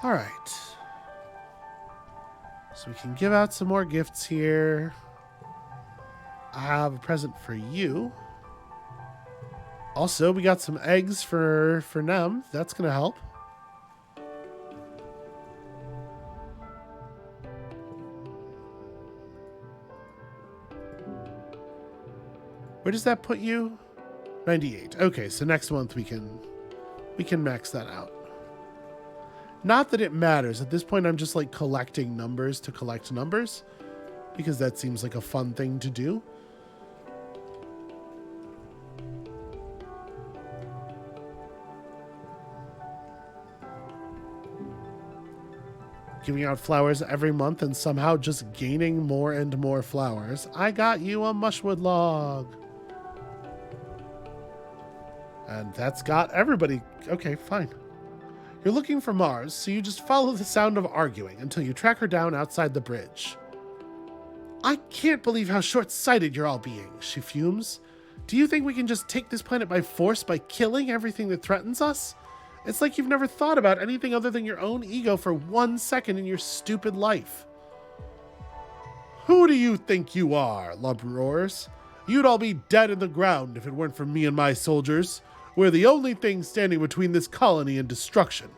All right. So we can give out some more gifts here. I have a present for you. Also, we got some eggs for Nem. That's going to help. Where does that put you? 98. Okay, so next month we can max that out. Not that it matters. At this point, I'm just like collecting numbers to collect numbers because that seems like a fun thing to do. Giving out flowers every month and somehow just gaining more and more flowers. I got you a mushwood log. And that's got everybody. Okay, fine. You're looking for Mars, so you just follow the sound of arguing until you track her down outside the bridge. I can't believe how short-sighted you're all being, she fumes. Do you think we can just take this planet by force by killing everything that threatens us? It's like you've never thought about anything other than your own ego for 1 second in your stupid life. Who do you think you are? Lump roars. You'd all be dead in the ground if it weren't for me and my soldiers. We're the only thing standing between this colony and destruction.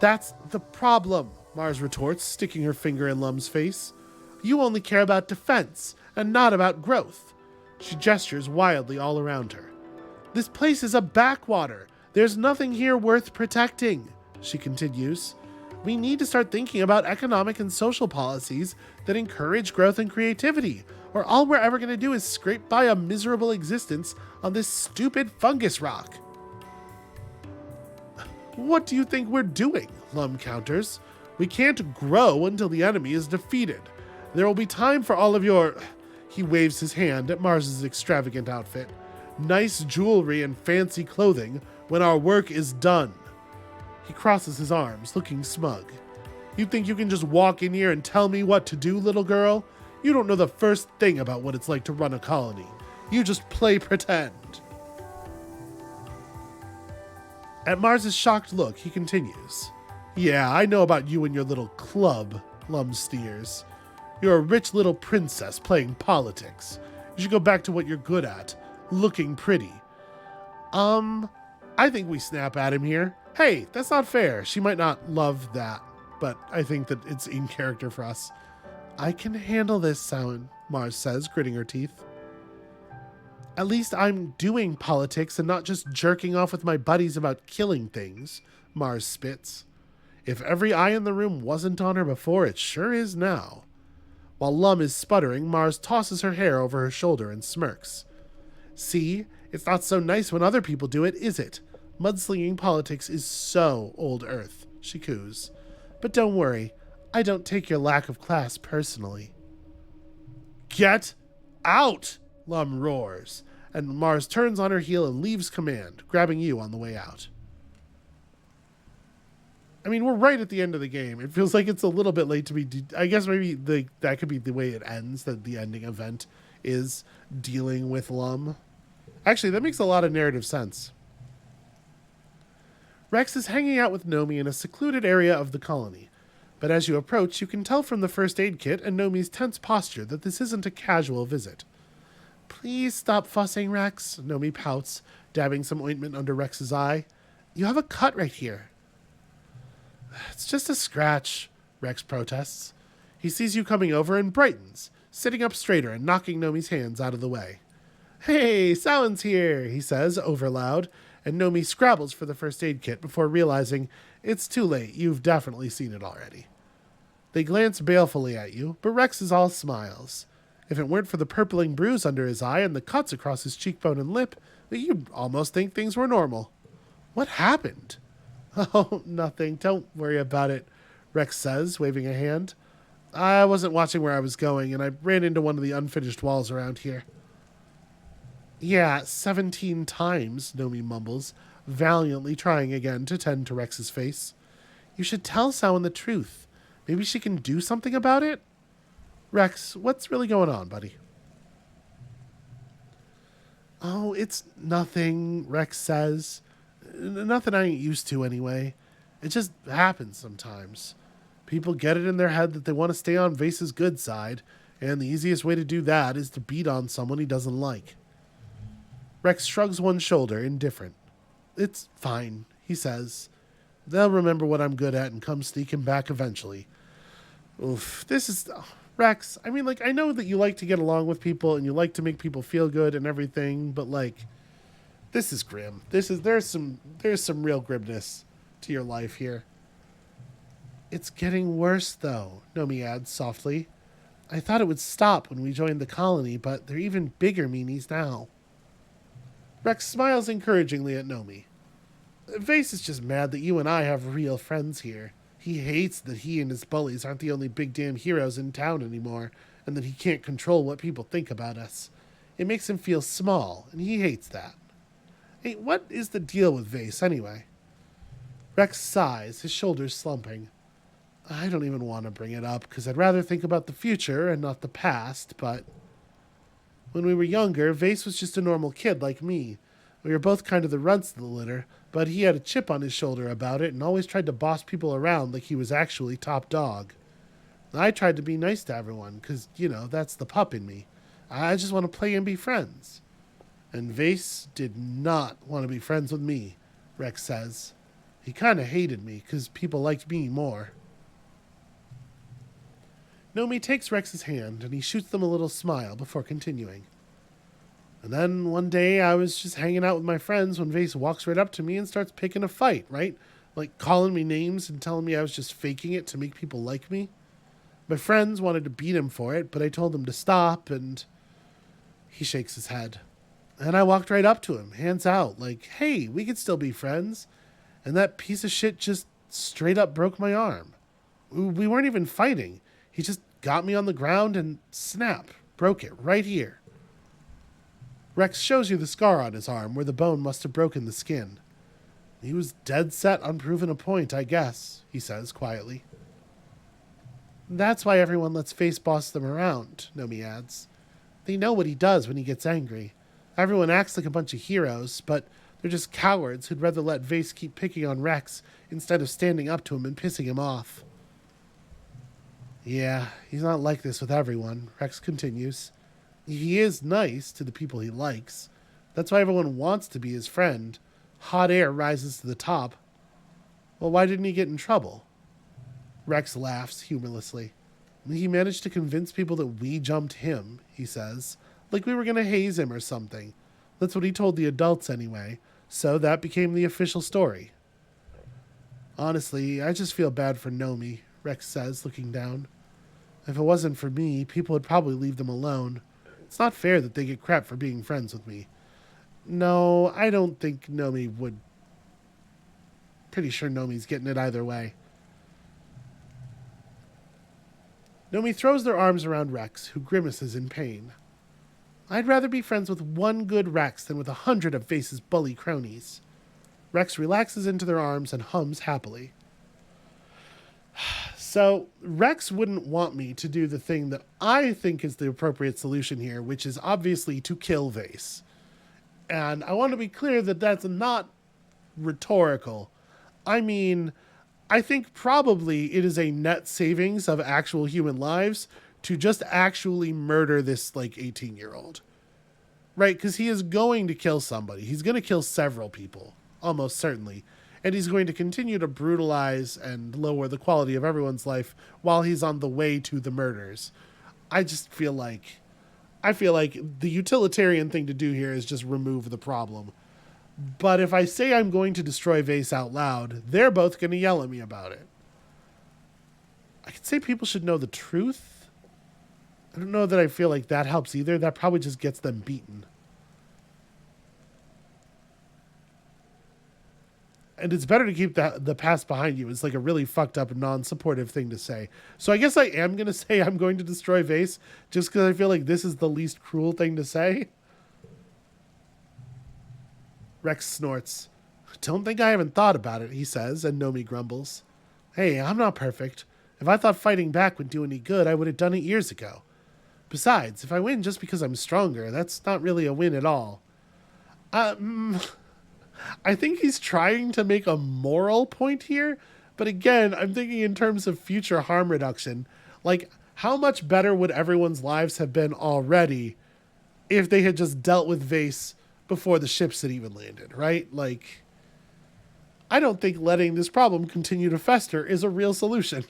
That's the problem, Mars retorts, sticking her finger in Lum's face. You only care about defense and not about growth. She gestures wildly all around her. This place is a backwater. There's nothing here worth protecting, she continues. We need to start thinking about economic and social policies that encourage growth and creativity, or all we're ever going to do is scrape by a miserable existence on this stupid fungus rock. What do you think we're doing? Lum counters. We can't grow until the enemy is defeated. There will be time for all of your... He waves his hand at Mars's extravagant outfit. Nice jewelry and fancy clothing when our work is done. He crosses his arms, looking smug. You think you can just walk in here and tell me what to do, little girl? You don't know the first thing about what it's like to run a colony. You just play pretend. At Mars's shocked look, he continues. Yeah, I know about you and your little club, Lum sneers. You're a rich little princess playing politics. You should go back to what you're good at, looking pretty. I think we snap at him here. Hey, that's not fair. She might not love that, but I think that it's in character for us. I can handle this, Sowen, Mars says, gritting her teeth. At least I'm doing politics and not just jerking off with my buddies about killing things, Mars spits. If every eye in the room wasn't on her before, it sure is now. While Lum is sputtering, Mars tosses her hair over her shoulder and smirks. See, it's not so nice when other people do it, is it? Mudslinging politics is so old Earth, she coos. But don't worry, I don't take your lack of class personally. Get out, Lum roars, and Mars turns on her heel and leaves command, grabbing you on the way out. I mean, we're right at the end of the game. It feels like it's a little bit late to be... I guess maybe that could be the way it ends, that the ending event is dealing with Lum. Actually, that makes a lot of narrative sense. Rex is hanging out with Nomi in a secluded area of the colony. But as you approach, you can tell from the first aid kit and Nomi's tense posture that this isn't a casual visit. Please stop fussing, Rex, Nomi pouts, dabbing some ointment under Rex's eye. You have a cut right here. It's just a scratch, Rex protests. He sees you coming over and brightens, sitting up straighter and knocking Nomi's hands out of the way. Hey, Sowen's here, he says, over loud, and Nomi scrabbles for the first aid kit before realizing it's too late. You've definitely seen it already. They glance balefully at you, but Rex is all smiles. If it weren't for the purpling bruise under his eye and the cuts across his cheekbone and lip, you'd almost think things were normal. What happened? Oh, nothing. Don't worry about it, Rex says, waving a hand. I wasn't watching where I was going, and I ran into one of the unfinished walls around here. Yeah, 17 times, Nomi mumbles, valiantly trying again to tend to Rex's face. You should tell Samhain the truth. Maybe she can do something about it? Rex, what's really going on, buddy? Oh, it's nothing, Rex says. Nothing I ain't used to anyway. It just happens sometimes. People get it in their head that they want to stay on Vase's good side, and the easiest way to do that is to beat on someone he doesn't like. Rex shrugs one shoulder, indifferent. It's fine, he says. They'll remember what I'm good at and come sneaking back eventually. Oof, this is... Rex, I mean, I know that you like to get along with people and you like to make people feel good and everything, but, this is grim. There's some real grimness to your life here. It's getting worse, though, Nomi adds softly. I thought it would stop when we joined the colony, but they're even bigger meanies now. Rex smiles encouragingly at Nomi. Vase is just mad that you and I have real friends here. He hates that he and his bullies aren't the only big damn heroes in town anymore, and that he can't control what people think about us. It makes him feel small, and he hates that. Hey, what is the deal with Vase, anyway? Rex sighs, his shoulders slumping. I don't even want to bring it up, because I'd rather think about the future and not the past, but... When we were younger, Vase was just a normal kid like me. We were both kind of the runts of the litter, but he had a chip on his shoulder about it and always tried to boss people around like he was actually top dog. I tried to be nice to everyone, because, that's the pup in me. I just want to play and be friends. And Vase did not want to be friends with me, Rex says. He kind of hated me, because people liked me more. Nomi takes Rex's hand, and he shoots them a little smile before continuing. And then one day I was just hanging out with my friends when Vase walks right up to me and starts picking a fight, right? Calling me names and telling me I was just faking it to make people like me. My friends wanted to beat him for it, but I told them to stop, and he shakes his head. And I walked right up to him, hands out, hey, we could still be friends. And that piece of shit just straight up broke my arm. We weren't even fighting. He just got me on the ground and snap, broke it right here. Rex shows you the scar on his arm where the bone must have broken the skin. He was dead set on proving a point, I guess, he says quietly. That's why everyone lets Face boss them around, Nomi adds. They know what he does when he gets angry. Everyone acts like a bunch of heroes, but they're just cowards who'd rather let Vase keep picking on Rex instead of standing up to him and pissing him off. Yeah, he's not like this with everyone, Rex continues. He is nice to the people he likes. That's why everyone wants to be his friend. Hot air rises to the top. Well, why didn't he get in trouble? Rex laughs humorlessly. He managed to convince people that we jumped him, he says. Like we were going to haze him or something. That's what he told the adults anyway. So that became the official story. Honestly, I just feel bad for Nomi, Rex says, looking down. If it wasn't for me, people would probably leave them alone. It's not fair that they get crap for being friends with me. No, I don't think Nomi would. Pretty sure Nomi's getting it either way. Nomi throws their arms around Rex, who grimaces in pain. I'd rather be friends with one good Rex than with 100 of Vase's bully cronies. Rex relaxes into their arms and hums happily. So, Rex wouldn't want me to do the thing that I think is the appropriate solution here, which is obviously to kill Vase. And I want to be clear that that's not rhetorical. I mean, I think probably it is a net savings of actual human lives to just actually murder this, 18-year-old. Right? Because he is going to kill somebody. He's going to kill several people, almost certainly. And he's going to continue to brutalize and lower the quality of everyone's life while he's on the way to the murders. I feel like the utilitarian thing to do here is just remove the problem. But if I say I'm going to destroy Vase out loud, they're both going to yell at me about it. I could say people should know the truth. I don't know that I feel like that helps either. That probably just gets them beaten. And it's better to keep the past behind you. It's like a really fucked up, non-supportive thing to say. So I guess I am going to say I'm going to destroy Vase just because I feel like this is the least cruel thing to say. Rex snorts. Don't think I haven't thought about it, he says, and Nomi grumbles. Hey, I'm not perfect. If I thought fighting back would do any good, I would have done it years ago. Besides, if I win just because I'm stronger, that's not really a win at all. I think he's trying to make a moral point here, but again, I'm thinking in terms of future harm reduction. Like, how much better would everyone's lives have been already if they had just dealt with Vase before the ships had even landed, right? Like, I don't think letting this problem continue to fester is a real solution.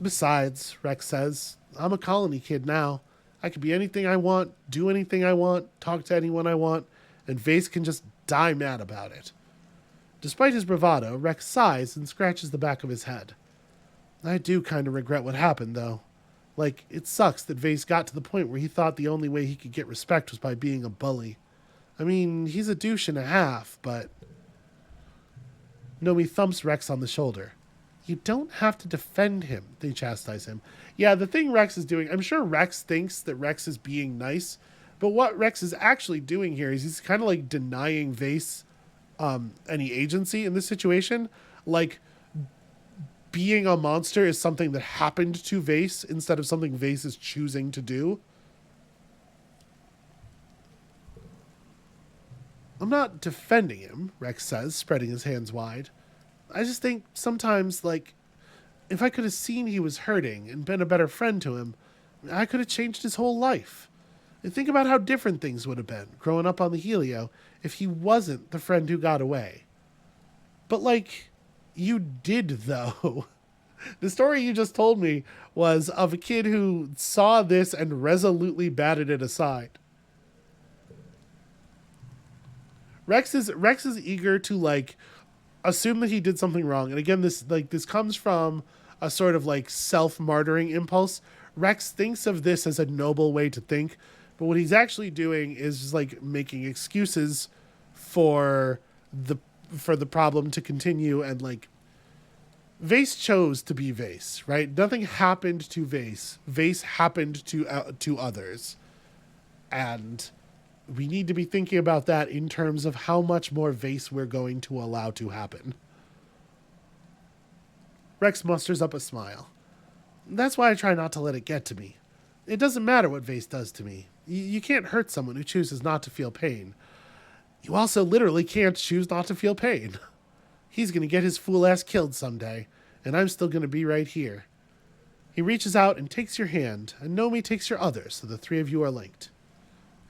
Besides, Rex says, I'm a colony kid now. I can be anything I want, do anything I want, talk to anyone I want, and Vase can just die mad about it. Despite his bravado, Rex sighs and scratches the back of his head. I do kind of regret what happened, though. Like, it sucks that Vase got to the point where he thought the only way he could get respect was by being a bully. I mean, he's a douche and a half, but... Nomi thumps Rex on the shoulder. You don't have to defend him, they chastise him. Yeah, the thing Rex is doing, I'm sure Rex thinks that Rex is being nice, but what Rex is actually doing here is he's kind of like denying Vase any agency in this situation. Like, being a monster is something that happened to Vase instead of something Vase is choosing to do. I'm not defending him, Rex says, spreading his hands wide. I just think sometimes, like, if I could have seen he was hurting and been a better friend to him, I could have changed his whole life. And think about how different things would have been growing up on the Helio if he wasn't the friend who got away. But, like, you did, though. The story you just told me was of a kid who saw this and resolutely batted it aside. Rex is eager to, like, assume that he did something wrong. And again, this comes from a sort of like self-martyring impulse. Rex thinks of this as a noble way to think, but what he's actually doing is just like making excuses for the problem to continue. And like, Vase chose to be Vase, right? Nothing happened to Vase. Vase happened to others, and we need to be thinking about that in terms of how much more Vase we're going to allow to happen. Rex musters up a smile. That's why I try not to let it get to me. It doesn't matter what Vase does to me. You can't hurt someone who chooses not to feel pain. You also literally can't choose not to feel pain. He's going to get his fool ass killed someday, and I'm still going to be right here. He reaches out and takes your hand, and Nomi takes your other, so the three of you are linked.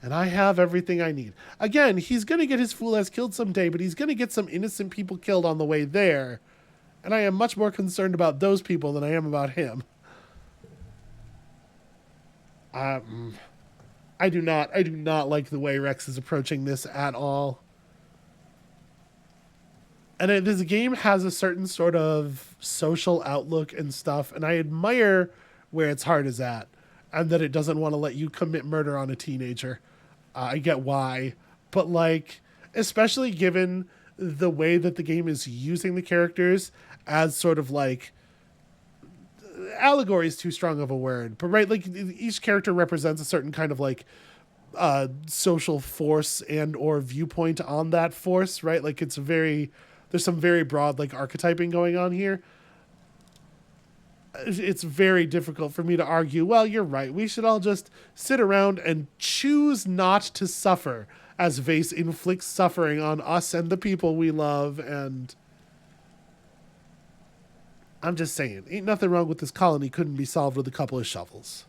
And I have everything I need. Again, he's going to get his fool ass killed someday, but he's going to get some innocent people killed on the way there. And I am much more concerned about those people than I am about him. I do not like the way Rex is approaching this at all. And this game has a certain sort of social outlook and stuff, and I admire where its heart is at, and that it doesn't want to let you commit murder on a teenager. I get why, but like, especially given the way that the game is using the characters as sort of like, allegory is too strong of a word, but right, like each character represents a certain kind of like social force and or viewpoint on that force, right? Like there's some very broad like archetyping going on here. It's very difficult for me to argue, well, you're right, we should all just sit around and choose not to suffer as Vase inflicts suffering on us and the people we love. And I'm just saying, ain't nothing wrong with this colony couldn't be solved with a couple of shovels.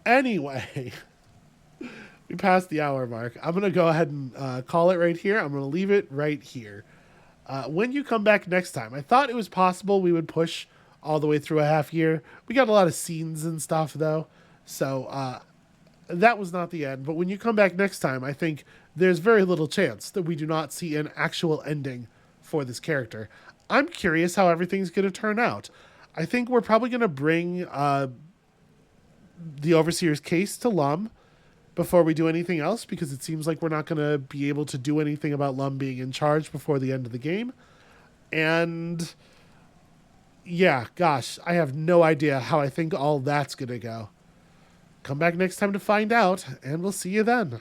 Anyway, we passed the hour mark. I'm going to go ahead and call it right here. I'm going to leave it right here. When you come back next time, I thought it was possible we would push all the way through a half year. We got a lot of scenes and stuff, though. So that was not the end. But when you come back next time, I think there's very little chance that we do not see an actual ending for this character. I'm curious how everything's going to turn out. I think we're probably going to bring the Overseer's case to Lum before we do anything else, because it seems like we're not going to be able to do anything about Lum being in charge before the end of the game. And yeah, gosh, I have no idea how I think all that's going to go. Come back next time to find out, and we'll see you then.